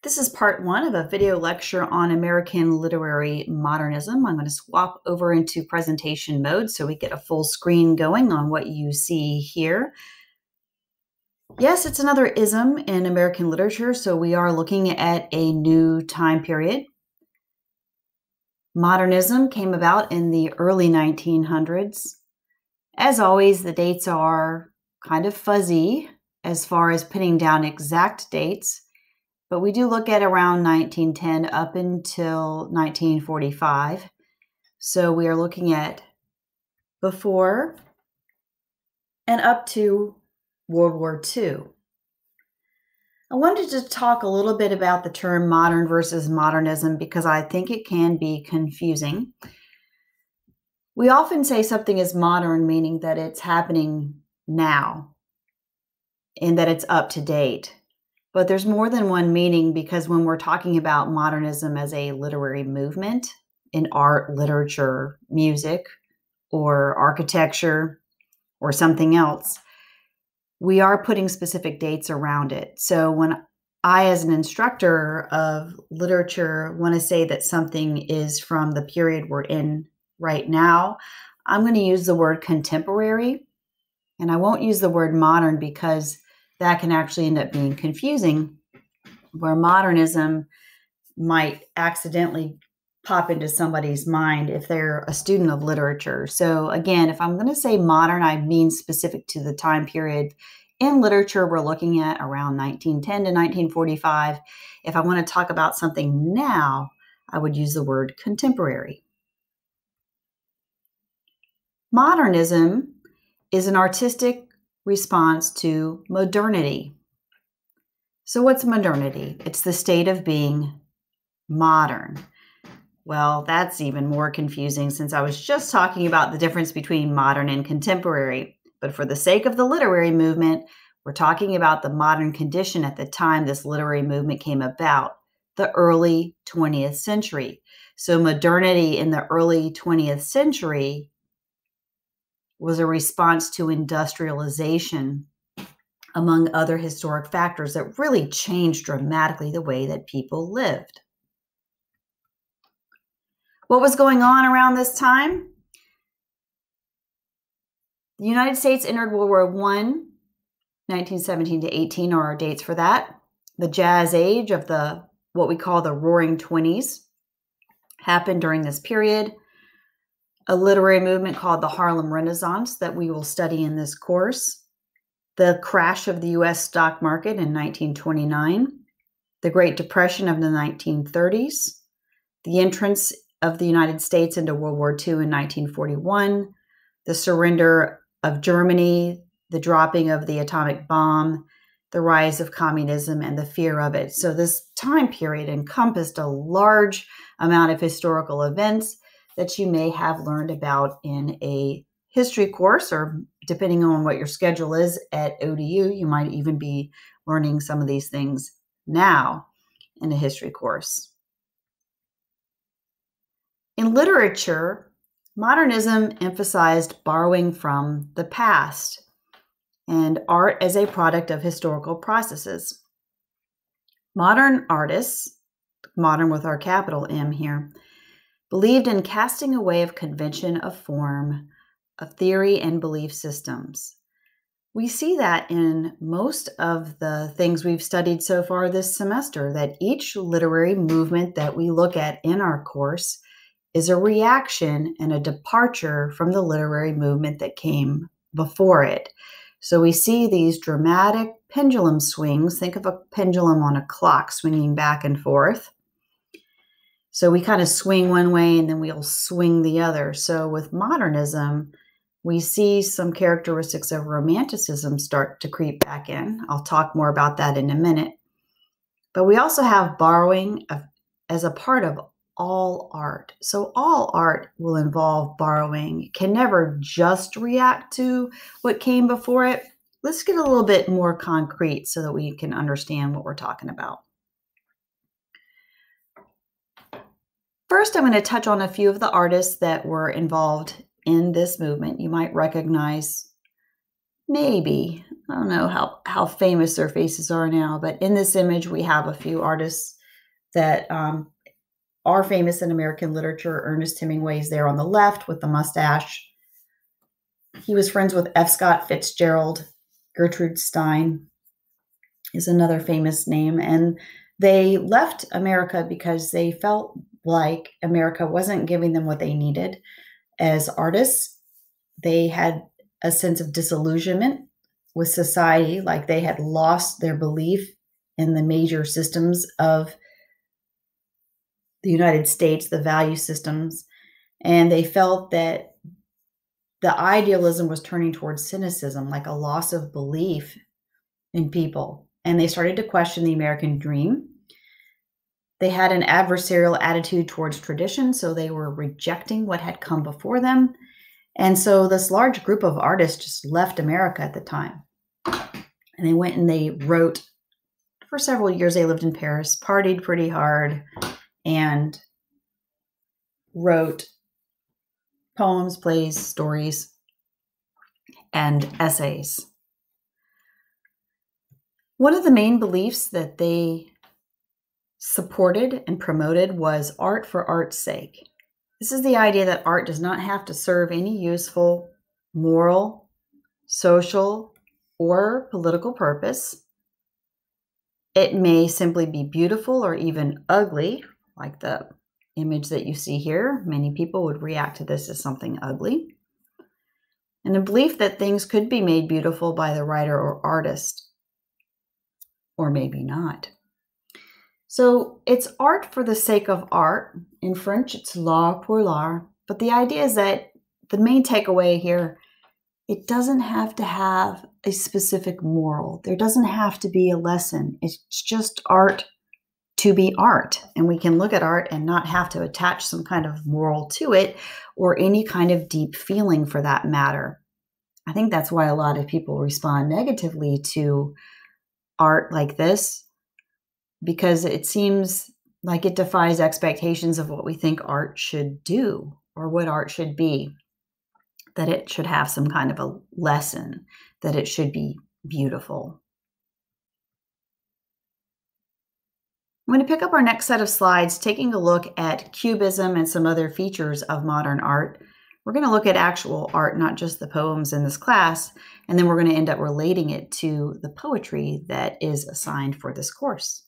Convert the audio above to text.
This is part one of a video lecture on American literary modernism. I'm going to swap over into presentation mode so we get a full screen going on what you see here. Yes, it's another ism in American literature, so we are looking at a new time period. Modernism came about in the early 1900s. As always, the dates are kind of fuzzy as far as putting down exact dates. But we do look at around 1910 up until 1945. So we are looking at before and up to World War II. I wanted to talk a little bit about the term modern versus modernism because I think it can be confusing. We often say something is modern, meaning that it's happening now and that it's up to date. But there's more than one meaning because when we're talking about modernism as a literary movement in art, literature, music, or architecture, or something else, we are putting specific dates around it. So when I, as an instructor of literature, want to say that something is from the period we're in right now, I'm going to use the word contemporary, and I won't use the word modern because that can actually end up being confusing, where modernism might accidentally pop into somebody's mind if they're a student of literature. So again, if I'm going to say modern, I mean specific to the time period in literature we're looking at around 1910 to 1945. If I want to talk about something now, I would use the word contemporary. Modernism is an artistic response to modernity. So what's modernity? It's the state of being modern. Well, that's even more confusing since I was just talking about the difference between modern and contemporary. But for the sake of the literary movement, we're talking about the modern condition at the time this literary movement came about, the early 20th century. So modernity in the early 20th century was a response to industrialization, among other historic factors that really changed dramatically the way that people lived. What was going on around this time? The United States entered World War I, 1917 to 18 are our dates for that. The Jazz Age of what we call the Roaring Twenties happened during this period. A literary movement called the Harlem Renaissance that we will study in this course. The crash of the U.S. stock market in 1929. The Great Depression of the 1930s. The entrance of the United States into World War II in 1941. The surrender of Germany, the dropping of the atomic bomb, the rise of communism, and the fear of it. So this time period encompassed a large amount of historical events that you may have learned about in a history course, or depending on what your schedule is at ODU, you might even be learning some of these things now in a history course. In literature, modernism emphasized borrowing from the past and art as a product of historical processes. Modern artists, modern with our capital M here, believed in casting away of convention of form, of theory and belief systems. We see that in most of the things we've studied so far this semester, that each literary movement that we look at in our course is a reaction and a departure from the literary movement that came before it. So we see these dramatic pendulum swings. Think of a pendulum on a clock swinging back and forth. So we kind of swing one way and then we'll swing the other. So with modernism, we see some characteristics of romanticism start to creep back in. I'll talk more about that in a minute. But we also have borrowing as a part of all art. So all art will involve borrowing. It can never just react to what came before it. Let's get a little bit more concrete so that we can understand what we're talking about. First, I'm going to touch on a few of the artists that were involved in this movement. You might recognize Maybe. I don't know how famous their faces are now, but in this image, we have a few artists that are famous in American literature. Ernest Hemingway is there on the left with the mustache. He was friends with F. Scott Fitzgerald. Gertrude Stein is another famous name. And they left America because they felt like America wasn't giving them what they needed as artists. They had a sense of disillusionment with society, like they had lost their belief in the major systems of the United States, the value systems, and they felt that the idealism was turning towards cynicism, like a loss of belief in people. And they started to question the American dream. They had an adversarial attitude towards tradition, so they were rejecting what had come before them. And so this large group of artists just left America at the time. And they went and they wrote for several years. They lived in Paris, partied pretty hard, and wrote poems, plays, stories, and essays. One of the main beliefs that they supported and promoted was art for art's sake. This is the idea that art does not have to serve any useful, moral, social, or political purpose. It may simply be beautiful or even ugly, like the image that you see here. Many people would react to this as something ugly. And a belief that things could be made beautiful by the writer or artist, or maybe not. So it's art for the sake of art. In French, it's l'art pour l'art. But the idea is that the main takeaway here, it doesn't have to have a specific moral. There doesn't have to be a lesson. It's just art to be art. And we can look at art and not have to attach some kind of moral to it or any kind of deep feeling for that matter. I think that's why a lot of people respond negatively to art like this, because it seems like it defies expectations of what we think art should do or what art should be, that it should have some kind of a lesson, that it should be beautiful. I'm going to pick up our next set of slides, taking a look at Cubism and some other features of modern art. We're going to look at actual art, not just the poems in this class, and then we're going to end up relating it to the poetry that is assigned for this course.